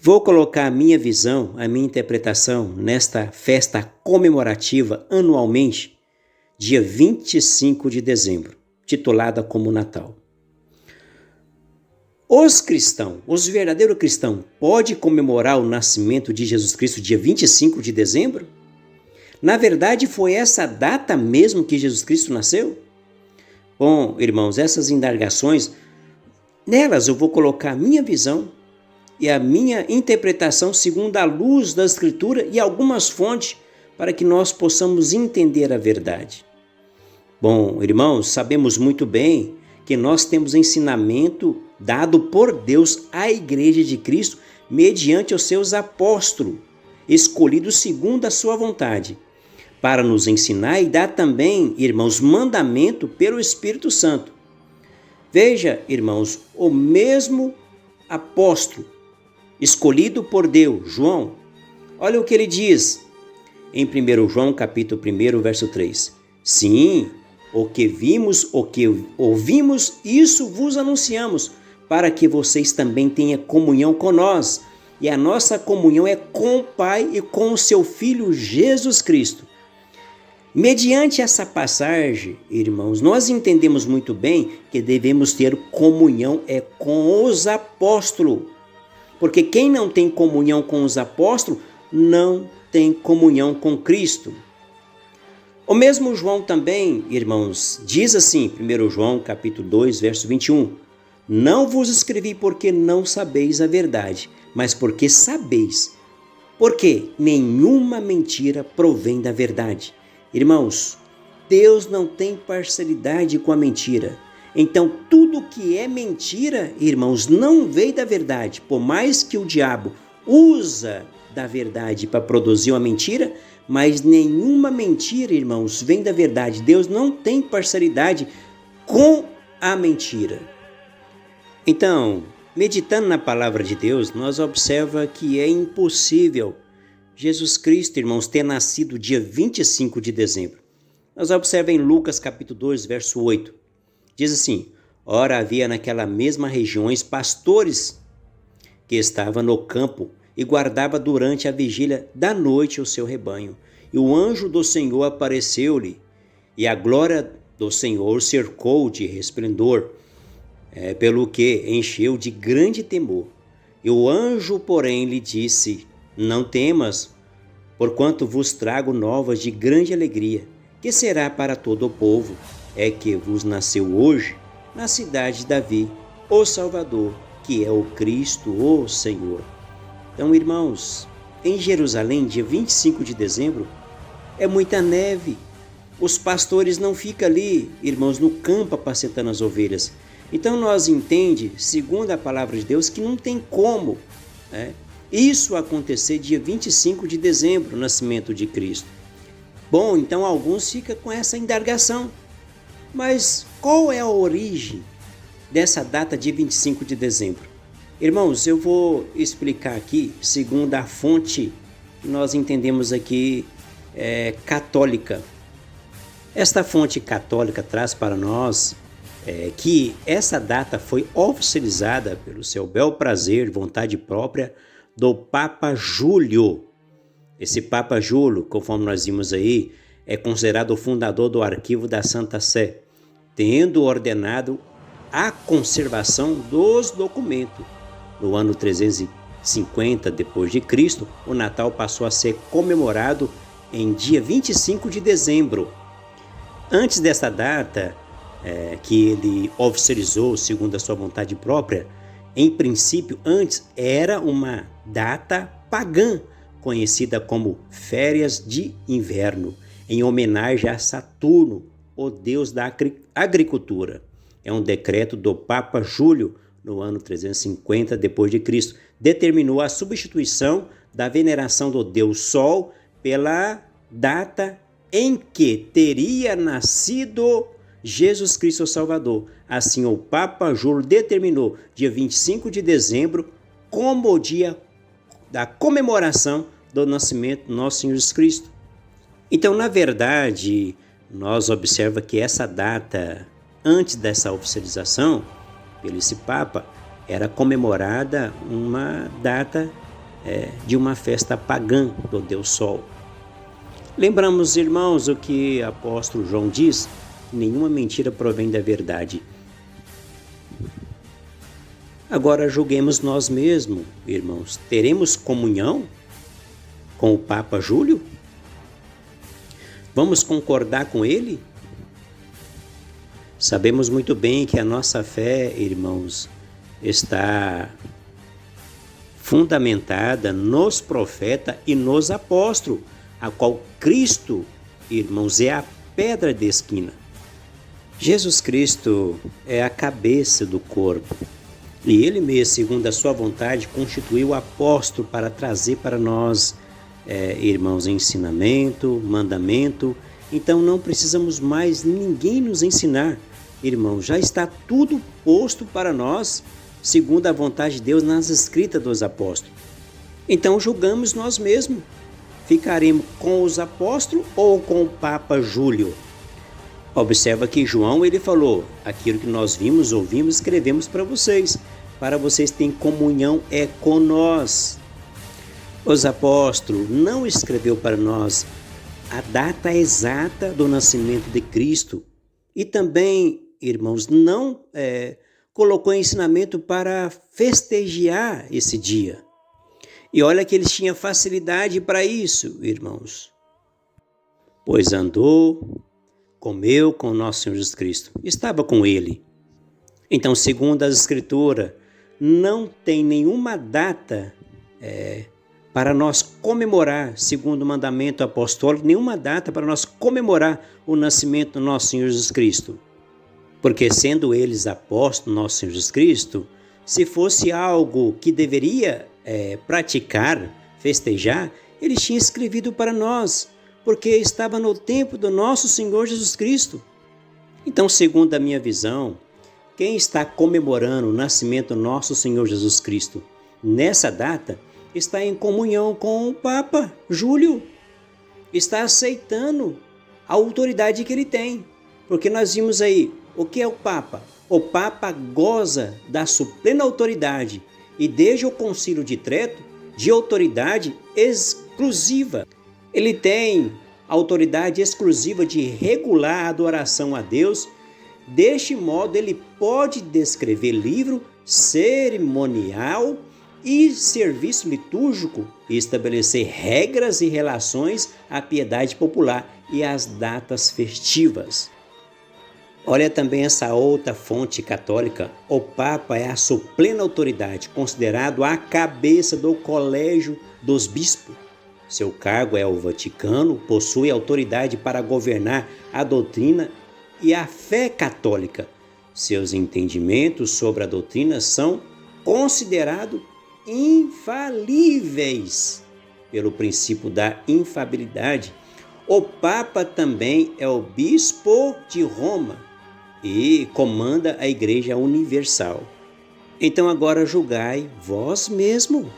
Vou colocar a minha visão, a minha interpretação nesta festa comemorativa anualmente, dia 25 de dezembro, titulada como Natal. Os cristãos, os verdadeiros cristãos, podem comemorar o nascimento de Jesus Cristo dia 25 de dezembro? Na verdade, foi essa data mesmo que Jesus Cristo nasceu? Bom, irmãos, essas indagações, nelas eu vou colocar a minha visão e a minha interpretação segundo a luz da Escritura e algumas fontes para que nós possamos entender a verdade. Bom, irmãos, sabemos muito bem que nós temos ensinamento dado por Deus à Igreja de Cristo mediante os seus apóstolos, escolhidos segundo a sua vontade, para nos ensinar e dar também, irmãos, mandamento pelo Espírito Santo. Veja, irmãos, o mesmo apóstolo escolhido por Deus, João, olha o que ele diz em 1 João capítulo 1, verso 3. Sim, o que vimos, o que ouvimos, isso vos anunciamos, para que vocês também tenham comunhão com nós. E a nossa comunhão é com o Pai e com o seu Filho Jesus Cristo. Mediante essa passagem, irmãos, nós entendemos muito bem que devemos ter comunhão com os apóstolos. Porque quem não tem comunhão com os apóstolos, não tem comunhão com Cristo. O mesmo João também, irmãos, diz assim, 1 João capítulo 2, verso 21, não vos escrevi porque não sabeis a verdade, mas porque sabeis, porque nenhuma mentira provém da verdade. Irmãos, Deus não tem parcialidade com a mentira. Então, tudo que é mentira, irmãos, não veio da verdade. Por mais que o diabo usa da verdade para produzir uma mentira, mas nenhuma mentira, irmãos, vem da verdade. Deus não tem parcialidade com a mentira. Então, meditando na palavra de Deus, nós observamos que é impossível Jesus Cristo, irmãos, ter nascido dia 25 de dezembro. Nós observamos em Lucas capítulo 2, verso 8. Diz assim, ora havia naquela mesma regiões pastores que estavam no campo e guardava durante a vigília da noite o seu rebanho. E o anjo do Senhor apareceu-lhe, e a glória do Senhor cercou de resplendor, pelo que encheu de grande temor. E o anjo, porém, lhe disse, não temas, porquanto vos trago novas de grande alegria, que será para todo o povo, é que vos nasceu hoje, na cidade de Davi, o Salvador, que é o Cristo, o Senhor. Então, irmãos, em Jerusalém, dia 25 de dezembro, é muita neve. Os pastores não ficam ali, irmãos, no campo apacentando as ovelhas. Então, nós entendemos, segundo a palavra de Deus, que não tem como isso acontecer dia 25 de dezembro, o nascimento de Cristo. Bom, então alguns ficam com essa indagação. Mas qual é a origem dessa data de 25 de dezembro? Irmãos, eu vou explicar aqui, segundo a fonte que nós entendemos aqui, católica. Esta fonte católica traz para nós que essa data foi oficializada pelo seu bel prazer, vontade própria, do Papa Júlio. Esse Papa Júlio, conforme nós vimos aí, é considerado o fundador do arquivo da Santa Sé, tendo ordenado a conservação dos documentos. No ano 350 d.C., o Natal passou a ser comemorado em dia 25 de dezembro. Antes dessa data, que ele oficializou segundo a sua vontade própria, em princípio, antes era uma data pagã, conhecida como Férias de Inverno, em homenagem a Saturno, o deus da agricultura. É um decreto do Papa Júlio, no ano 350 d.C., determinou a substituição da veneração do deus Sol pela data em que teria nascido Jesus Cristo Salvador. Assim, o Papa Júlio determinou dia 25 de dezembro como o dia da comemoração do nascimento do nosso Senhor Jesus Cristo. Então, na verdade, nós observamos que essa data, antes dessa oficialização pelo esse Papa, era comemorada uma data de uma festa pagã do Deus Sol. Lembramos, irmãos, o que o apóstolo João diz: nenhuma mentira provém da verdade. Agora julguemos nós mesmos, irmãos. Teremos comunhão com o Papa Júlio? Vamos concordar com ele? Sabemos muito bem que a nossa fé, irmãos, está fundamentada nos profetas e nos apóstolos, a qual Cristo, irmãos, é a pedra de esquina. Jesus Cristo é a cabeça do corpo. E Ele mesmo, segundo a sua vontade, constituiu o apóstolo para trazer para nós, irmãos, ensinamento, mandamento. Então não precisamos mais ninguém nos ensinar, irmãos. Já está tudo posto para nós, segundo a vontade de Deus, nas escritas dos apóstolos. Então julgamos nós mesmos. Ficaremos com os apóstolos ou com o Papa Júlio? Observa que João, ele falou: aquilo que nós vimos, ouvimos, escrevemos para vocês terem comunhão com nós. Os apóstolos não escreveu para nós a data exata do nascimento de Cristo e também, irmãos, não colocou ensinamento para festejar esse dia. E olha que eles tinham facilidade para isso, irmãos. Pois andou, comeu com o nosso Senhor Jesus Cristo, estava com Ele. Então, segundo as Escrituras, não tem nenhuma data para nós comemorar, segundo o mandamento apostólico, nenhuma data para nós comemorar o nascimento do nosso Senhor Jesus Cristo. Porque sendo eles apóstolos do nosso Senhor Jesus Cristo, se fosse algo que deveria praticar, festejar, eles tinham escrevido para nós, porque estava no tempo do nosso Senhor Jesus Cristo. Então, segundo a minha visão, quem está comemorando o nascimento do nosso Senhor Jesus Cristo nessa data está em comunhão com o Papa Júlio, está aceitando a autoridade que ele tem, porque nós vimos aí, o que é o Papa? O Papa goza da suprema autoridade e desde o Concílio de Trento, de autoridade exclusiva. Ele tem autoridade exclusiva de regular a adoração a Deus. Deste modo, ele pode descrever livro cerimonial e serviço litúrgico e estabelecer regras e relações à piedade popular e às datas festivas. Olha também essa outra fonte católica. O Papa é a suprema autoridade, considerado a cabeça do colégio dos bispos. Seu cargo é o Vaticano, possui autoridade para governar a doutrina e a fé católica. Seus entendimentos sobre a doutrina são considerados infalíveis pelo princípio da infabilidade. O Papa também é o bispo de Roma e comanda a Igreja Universal. Então agora julgai vós mesmo.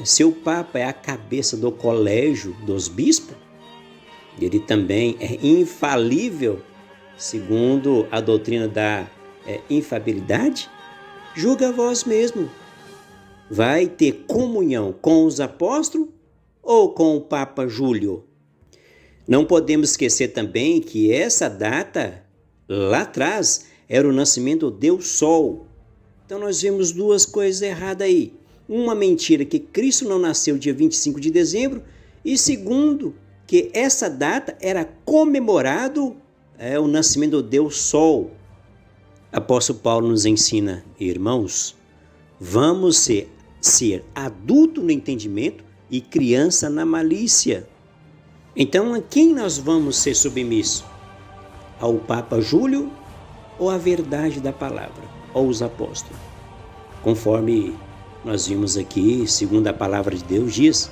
Se o Papa é a cabeça do colégio dos bispos, ele também é infalível, segundo a doutrina da infabilidade, julga vós mesmo. Vai ter comunhão com os apóstolos ou com o Papa Júlio? Não podemos esquecer também que essa data, lá atrás, era o nascimento do Deus Sol. Então nós vemos duas coisas erradas aí. Uma mentira, que Cristo não nasceu dia 25 de dezembro, e segundo, que essa data era comemorado o nascimento do Deus Sol. Apóstolo Paulo nos ensina, irmãos, vamos ser adulto no entendimento e criança na malícia. Então, a quem nós vamos ser submissos? Ao Papa Júlio ou à verdade da palavra, ou os apóstolos? Conforme nós vimos aqui, segundo a palavra de Deus, diz: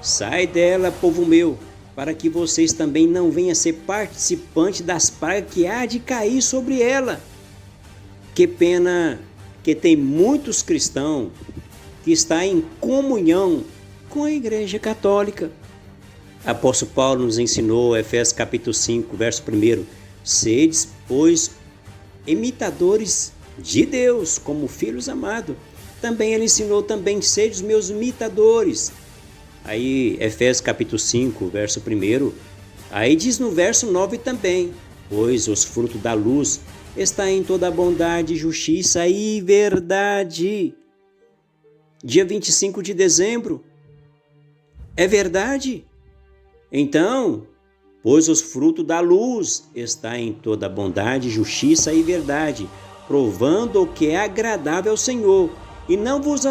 sai dela, povo meu, para que vocês também não venham a ser participantes das pragas que há de cair sobre ela. Que pena que tem muitos cristãos que estão em comunhão com a Igreja Católica. Apóstolo Paulo nos ensinou, Efésios capítulo 5, verso 1, sedes, pois, imitadores de Deus, como filhos amados, Também ele ensinou também, sede os meus imitadores. Aí, Efésios capítulo 5, verso 1. Aí diz no verso 9 também, pois os frutos da luz está em toda a bondade, justiça e verdade. Dia 25 de dezembro. É verdade? Então, pois os frutos da luz está em toda a bondade, justiça e verdade, provando o que é agradável ao Senhor. E não vos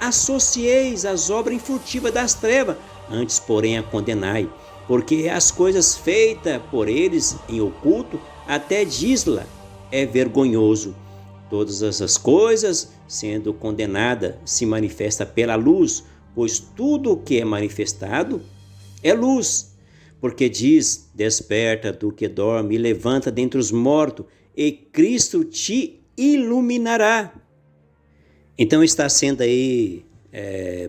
associeis às obras infrutivas das trevas, antes, porém, a condenai. Porque as coisas feitas por eles em oculto, até diz-la, é vergonhoso. Todas essas coisas, sendo condenada, se manifesta pela luz, pois tudo o que é manifestado é luz. Porque diz, desperta do que dorme e levanta dentre os mortos, e Cristo te iluminará. Então está sendo aí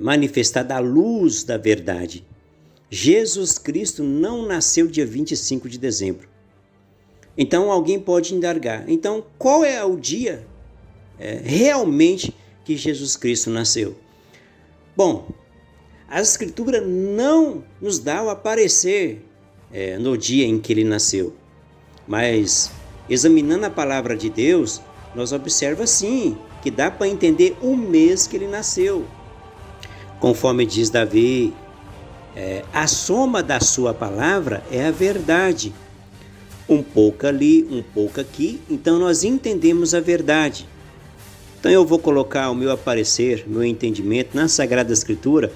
manifestada a luz da verdade. Jesus Cristo não nasceu dia 25 de dezembro. Então alguém pode indagar, então qual é o dia realmente que Jesus Cristo nasceu? Bom, a Escritura não nos dá o aparecer no dia em que ele nasceu, mas examinando a palavra de Deus, nós observamos sim que dá para entender o mês que ele nasceu. Conforme diz Davi, a soma da sua palavra é a verdade. Um pouco ali, um pouco aqui, então nós entendemos a verdade. Então eu vou colocar o meu aparecer, meu entendimento na Sagrada Escritura,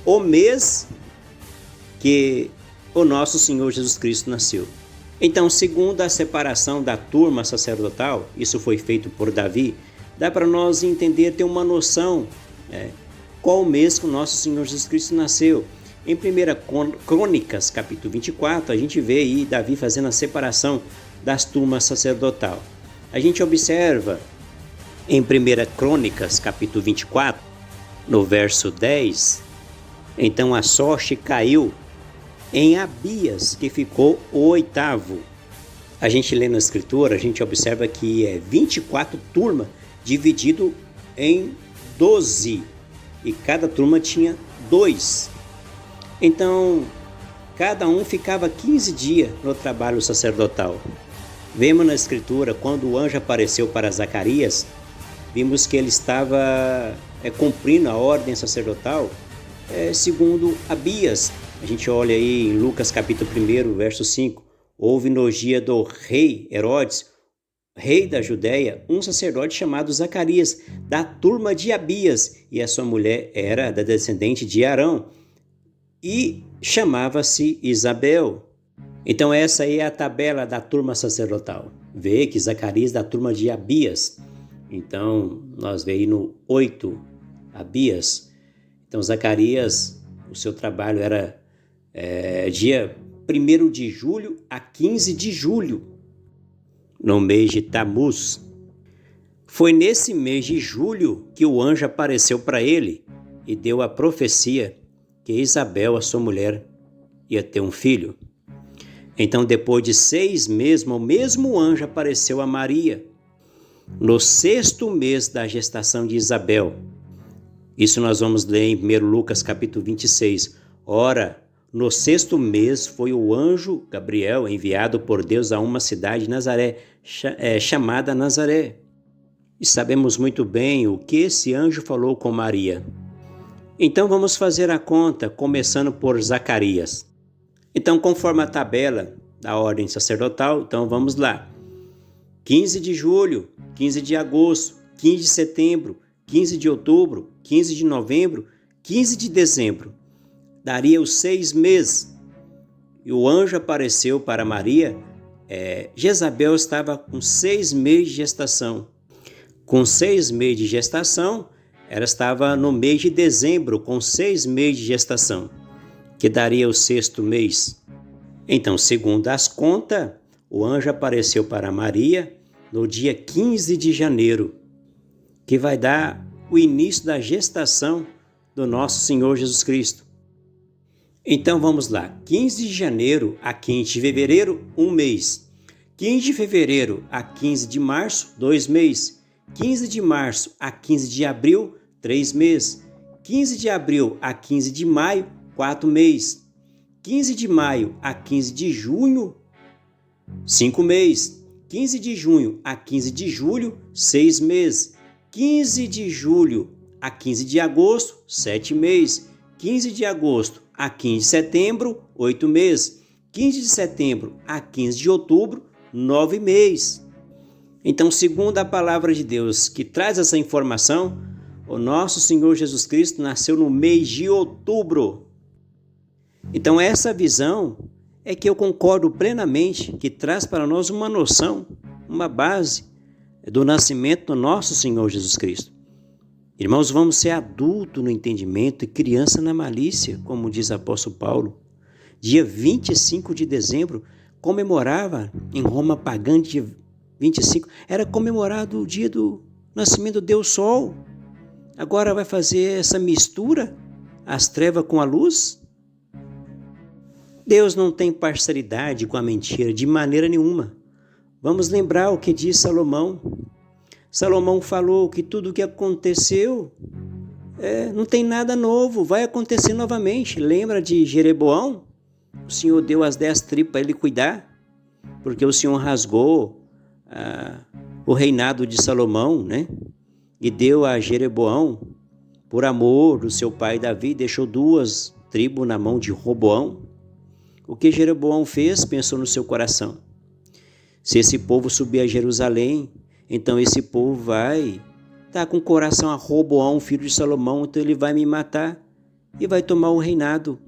o mês que o nosso Senhor Jesus Cristo nasceu. Então, segundo a separação da turma sacerdotal, isso foi feito por Davi, dá para nós entender, ter uma noção qual mês que o nosso Senhor Jesus Cristo nasceu. Em 1 Crônicas, capítulo 24, a gente vê aí Davi fazendo a separação das turmas sacerdotal. A gente observa em 1 Crônicas, capítulo 24, no verso 10, então a sorte caiu em Abias, que ficou o 8º. A gente lê na Escritura, a gente observa que é 24 turmas dividido em 12, e cada turma tinha 2. Então, cada um ficava 15 dias no trabalho sacerdotal. Vemos na Escritura, quando o anjo apareceu para Zacarias, vimos que ele estava cumprindo a ordem sacerdotal segundo Abias. A gente olha aí em Lucas capítulo 1, verso 5. Houve no dia do rei Herodes, rei da Judéia, um sacerdote chamado Zacarias, da turma de Abias, e a sua mulher era da descendente de Arão, e chamava-se Isabel. Então essa aí é a tabela da turma sacerdotal. Vê que Zacarias da turma de Abias. Então nós vemos aí no 8, Abias. Então Zacarias, o seu trabalho era dia 1º de julho a 15 de julho, no mês de Tamuz. Foi nesse mês de julho que o anjo apareceu para ele e deu a profecia que Isabel, a sua mulher, ia ter um filho. Então, depois de 6 meses, o mesmo anjo apareceu a Maria, no 6º mês da gestação de Isabel. Isso nós vamos ler em 1 Lucas capítulo 26. Ora, no 6º mês foi o anjo Gabriel enviado por Deus a uma cidade Nazaré, chamada Nazaré. E sabemos muito bem o que esse anjo falou com Maria. Então vamos fazer a conta, começando por Zacarias. Então, conforme a tabela da ordem sacerdotal, então vamos lá. 15 de julho, 15 de agosto, 15 de setembro, 15 de outubro, 15 de novembro, 15 de dezembro. Daria os 6 meses. E o anjo apareceu para Maria. Jezabel estava com 6 meses de gestação. Com 6 meses de gestação, ela estava no mês de dezembro, com 6 meses de gestação, que daria o 6º mês. Então, segundo as contas, o anjo apareceu para Maria no dia 15 de janeiro, que vai dar o início da gestação do nosso Senhor Jesus Cristo. Então vamos lá, 15 de janeiro a 15 de fevereiro, 1 mês. 15 de fevereiro a 15 de março, 2 meses. 15 de março a 15 de abril, 3 meses. 15 de abril a 15 de maio, 4 meses. 15 de maio a 15 de junho, 5 meses. 15 de junho a 15 de julho, 6 meses. 15 de julho a 15 de agosto, 7 meses. 15 de agosto a 15 de setembro, 8 meses. 15 de setembro a 15 de outubro, 9 meses. Então, segundo a palavra de Deus que traz essa informação, o nosso Senhor Jesus Cristo nasceu no mês de outubro. Então, essa visão é que eu concordo plenamente, que traz para nós uma noção, uma base do nascimento do nosso Senhor Jesus Cristo. Irmãos, vamos ser adultos no entendimento e criança na malícia, como diz o apóstolo Paulo. Dia 25 de dezembro, comemorava em Roma pagã, dia 25, era comemorado o dia do nascimento do Deus Sol. Agora vai fazer essa mistura, as trevas com a luz? Deus não tem parcialidade com a mentira de maneira nenhuma. Vamos lembrar o que diz Salomão. Salomão falou que tudo o que aconteceu não tem nada novo, vai acontecer novamente. Lembra de Jeroboão? O Senhor deu as 10 tribos para ele cuidar, porque o Senhor rasgou o reinado de Salomão, né? E deu a Jeroboão, por amor do seu pai Davi, deixou 2 tribos na mão de Roboão. O que Jeroboão fez, pensou no seu coração. Se esse povo subir a Jerusalém, então esse povo vai estar com o coração a Roboão, filho de Salomão, então ele vai me matar e vai tomar o reinado.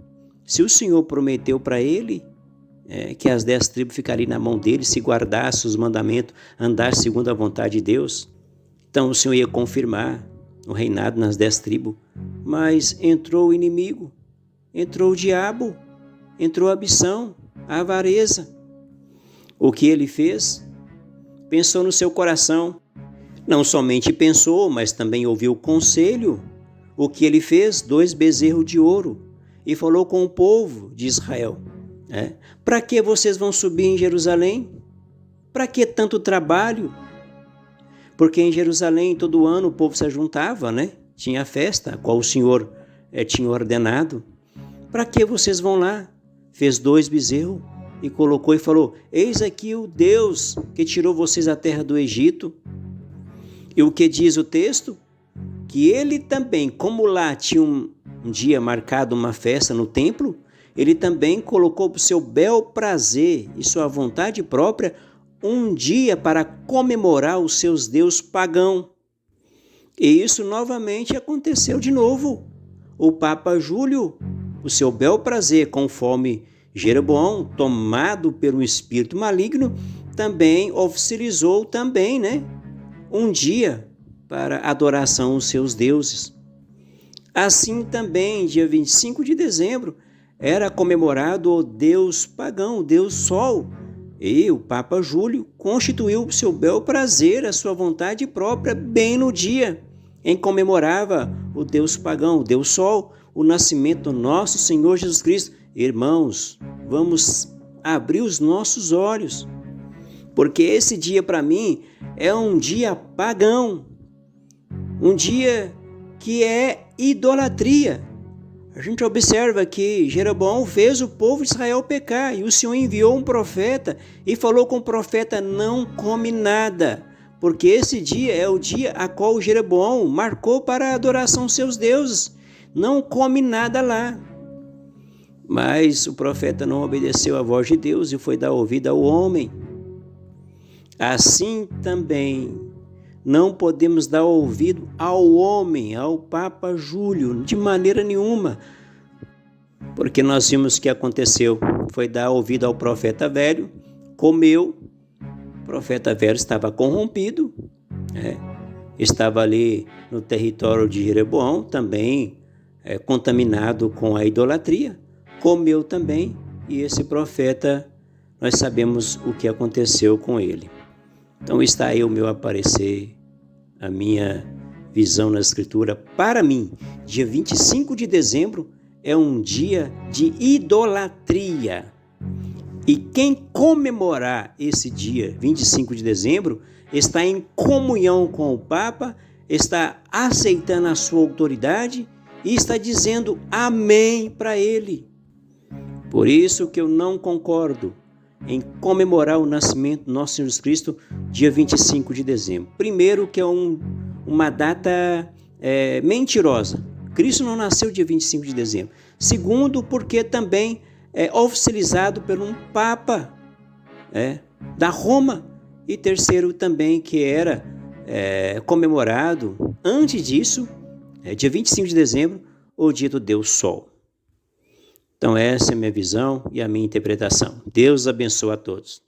Se o Senhor prometeu para ele que as 10 tribos ficariam na mão dele, se guardasse os mandamentos, andasse segundo a vontade de Deus, então o Senhor ia confirmar o reinado nas 10 tribos. Mas entrou o inimigo, entrou o diabo, entrou a ambição, a avareza. O que ele fez? Pensou no seu coração. Não somente pensou, mas também ouviu o conselho. O que ele fez? 2 bezerros de ouro. E falou com o povo de Israel. Para que vocês vão subir em Jerusalém? Para que tanto trabalho? Porque em Jerusalém todo ano o povo se ajuntava, né? Tinha a festa, a qual o Senhor tinha ordenado. Para que vocês vão lá? Fez 2 bezerros e colocou e falou: eis aqui o Deus que tirou vocês da terra do Egito. E o que diz o texto? Que ele também, como lá tinha um dia marcado uma festa no templo, ele também colocou para o seu bel prazer e sua vontade própria um dia para comemorar os seus deuses pagãos. E isso novamente aconteceu de novo. O Papa Júlio, o seu bel prazer, conforme Jeroboão, tomado pelo espírito maligno, também oficializou também, um dia para adoração aos seus deuses. Assim também, dia 25 de dezembro, era comemorado o Deus pagão, o Deus Sol, e o Papa Júlio constituiu o seu bel prazer, a sua vontade própria, bem no dia em que comemorava o Deus pagão, o Deus Sol, o nascimento do nosso Senhor Jesus Cristo. Irmãos, vamos abrir os nossos olhos, porque esse dia para mim é um dia pagão, um dia que é idolatria. A gente observa que Jeroboão fez o povo de Israel pecar e o Senhor enviou um profeta e falou com o profeta: não come nada, porque esse dia é o dia a qual Jeroboão marcou para a adoração aos seus deuses. Não come nada lá. Mas o profeta não obedeceu à voz de Deus e foi dar ouvido ao homem. Assim também não podemos dar ouvido ao homem, ao Papa Júlio, de maneira nenhuma. Porque nós vimos o que aconteceu. Foi dar ouvido ao profeta velho, comeu. O profeta velho estava corrompido, estava ali no território de Jeroboão, também contaminado com a idolatria. Comeu também, e esse profeta, nós sabemos o que aconteceu com ele. Então está aí o meu aparecer, a minha visão na Escritura. Para mim, dia 25 de dezembro é um dia de idolatria. E quem comemorar esse dia, 25 de dezembro, está em comunhão com o Papa, está aceitando a sua autoridade e está dizendo amém para ele. Por isso que eu não concordo em comemorar o nascimento do nosso Senhor Jesus Cristo dia 25 de dezembro. Primeiro, que é uma data mentirosa. Cristo não nasceu dia 25 de dezembro. Segundo, porque também é oficializado por um Papa da Roma. E terceiro, também que era comemorado antes disso, dia 25 de dezembro, o dia do Deus Sol. Então essa é a minha visão e a minha interpretação. Deus abençoe a todos.